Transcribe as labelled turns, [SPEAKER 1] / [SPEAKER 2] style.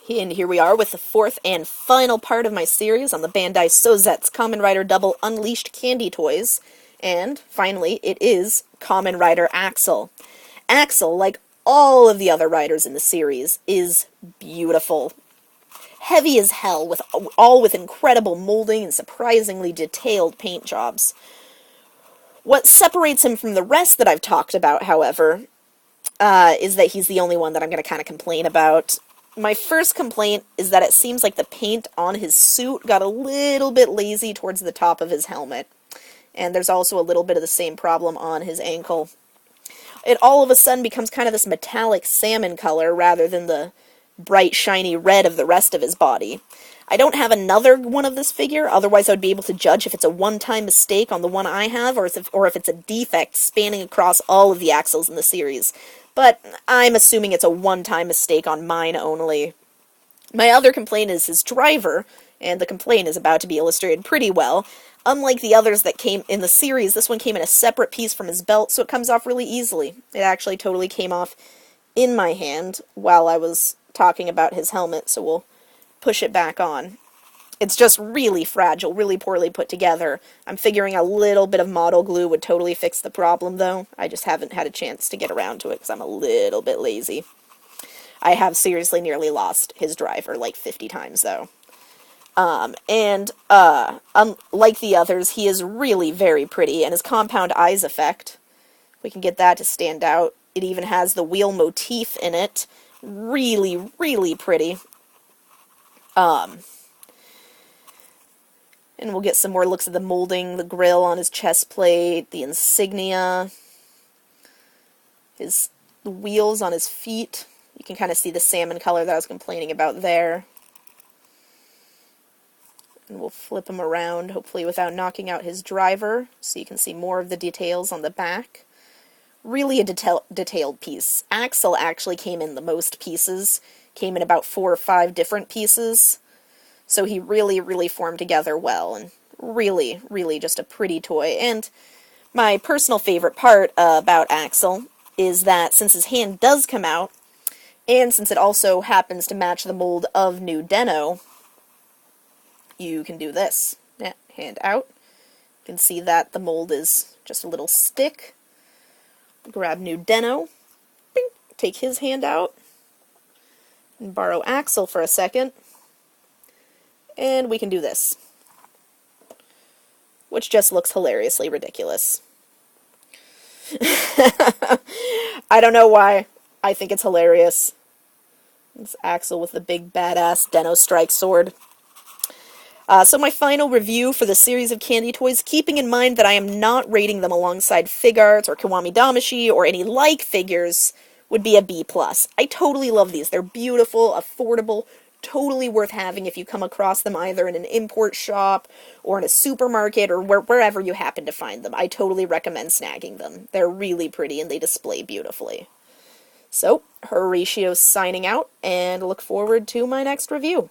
[SPEAKER 1] And here we are with the fourth and final part of my series on the Bandai Souzetsu Kamen Rider Double Unleashed Candy Toys. And, finally, it is Kamen Rider Accel. Accel, like all of the other riders in the series, is beautiful. Heavy as hell, all with incredible molding and surprisingly detailed paint jobs. What separates him from the rest that I've talked about, however, is that he's the only one that I'm going to kind of complain about. My first complaint is that it seems like the paint on his suit got a little bit lazy towards the top of his helmet. And there's also a little bit of the same problem on his ankle. It all of a sudden becomes kind of this metallic salmon color rather than the bright, shiny red of the rest of his body. I don't have another one of this figure, otherwise I would be able to judge if it's a one-time mistake on the one I have, or if it's a defect spanning across all of the Accels in the series. But I'm assuming it's a one-time mistake on mine only. My other complaint is his driver, and the complaint is about to be illustrated pretty well. Unlike the others that came in the series, this one came in a separate piece from his belt, so it comes off really easily. It actually totally came off in my hand while I was talking about his helmet, so we'll push it back on. It's just really fragile, really poorly put together. I'm figuring a little bit of model glue would totally fix the problem, though. I just haven't had a chance to get around to it because I'm a little bit lazy. I have seriously nearly lost his driver like 50 times, though. Unlike the others, he is really very pretty, and his compound eyes effect, we can get that to stand out. It even has the wheel motif in it. Really, really pretty. And we'll get some more looks at the molding, the grill on his chest plate, the insignia, the wheels on his feet. You can kind of see the salmon color that I was complaining about there. And we'll flip him around, hopefully without knocking out his driver, so you can see more of the details on the back. Really a detailed piece. Accel actually came in the most pieces, came in about 4 or 5 different pieces. So he really, really formed together well, and really, really just a pretty toy. And my personal favorite part about Accel is that since his hand does come out, and since it also happens to match the mold of New Den-O, you can do this. Yeah, hand out. You can see that the mold is just a little stick. Grab New Den-O, bing, take his hand out, and borrow Accel for a second. And we can do this, which just looks hilariously ridiculous. I don't know why. I think it's hilarious. It's Accel with the big badass Den-O strike sword. So my final review for the series of candy toys, keeping in mind that I am not rating them alongside Figarts or Kiwami Damashi or any like figures, would be a B+. I totally love these. They're beautiful, affordable, totally worth having if you come across them either in an import shop or in a supermarket or wherever you happen to find them. I totally recommend snagging them. They're really pretty and they display beautifully. So, Horatio signing out, and look forward to my next review.